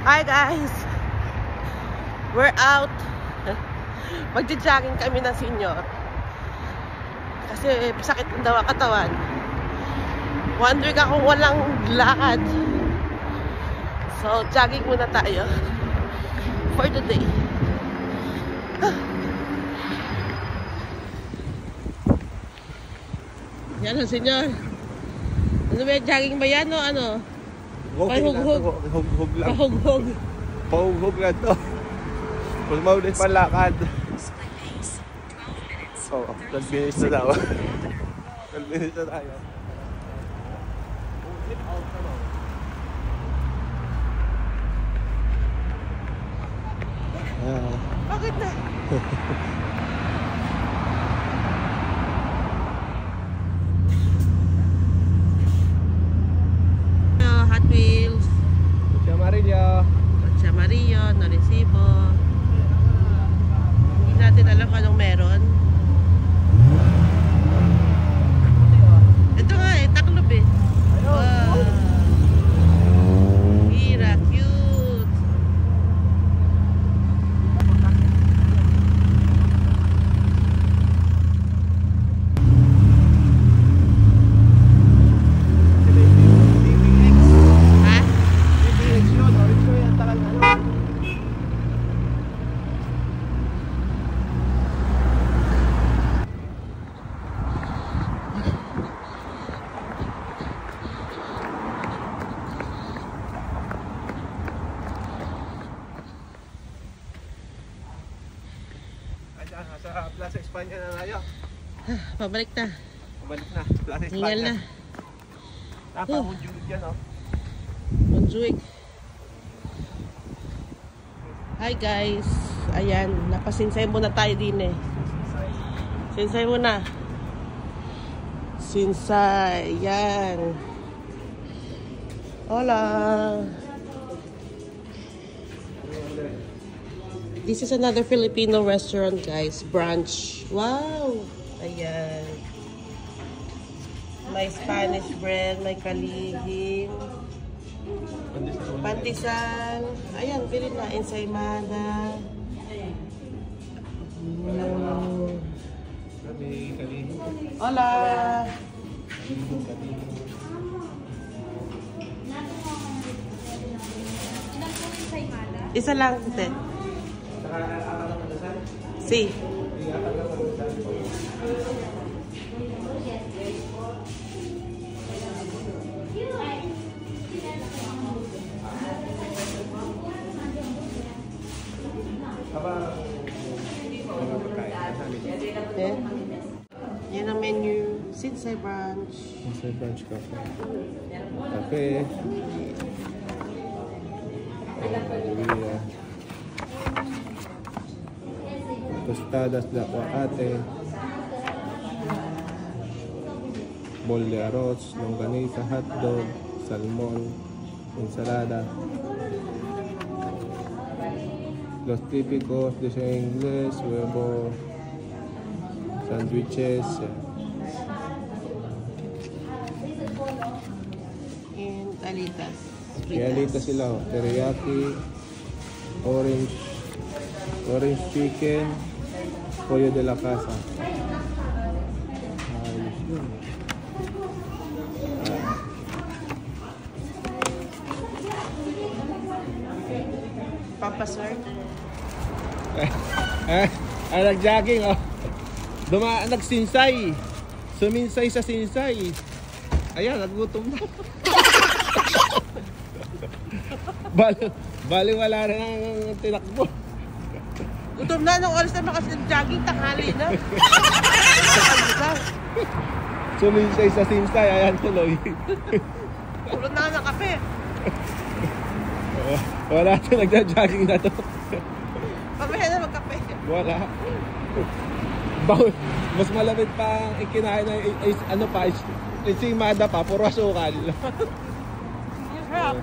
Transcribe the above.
Hi guys! We're out. Magja-jogging kami ng senior. Kasi sakit ng daw ang katawan. One week akong walang lakad. So, jogging muna tayo. For the day. Yan ang senior. Ano ba, jogging ba yan o ano? Pahughog. Pahughog lang. Pahughog. Pahughog lang to. Kung maulit palakad. So, 12 minutes na daw. 12 minutes na tayo. Bakit na? Hot Wheels. Kotse Amarillo. Kotse Amarillo, no resibo. Hindi natin alam kung anong meron. Ito nga eh, taklob eh. Wow. Hira, cute. Sa Plaza España na tayo. Pabalik na. Pabalik na. Plaza España. Hingal na. Napaka-Montjuic yan, oh. Montjuic. Hi guys. Ayan, napasinsay muna tayo din eh. Sinsay muna. Sinsay. Yan. Hola. This is another Filipino restaurant, guys. Brunch. Wow! Ayan. May Spanish bread, may kalihim, pandesal. Ayan, bili na. Ensaymada. Hola! Isa lang, te. Sí. Eh? Yan ang menu. Sinsay Brunch. Sinsay Brunch Cafe. Cafe. Tostadas de aguacate, bol de arroz, longaniza, hotdog, salmón, ensalada. Los típicos de inglés, huevo, sándwiches. And alitas. Alitas sila, teriyaki, orange chicken, pollo de la casa. Ayos yun. Papaswerte. Nag-jogging, oh. Nagsinsay. Suminsay sa sinsay. Ayan, nagutom na. Bali wala na ng tinakbo. Gutom na nung oras na kasi jogging, tanghali na. Suminsay sa sinsay, ayan tuloy. Pulot na ng kape. Wala ito, nagja-jogging na to. Pamaya na magkape. Wala. Mas malamit pa ang ikinain na ano pa, ensaymada pa, puro asukal. Sarap.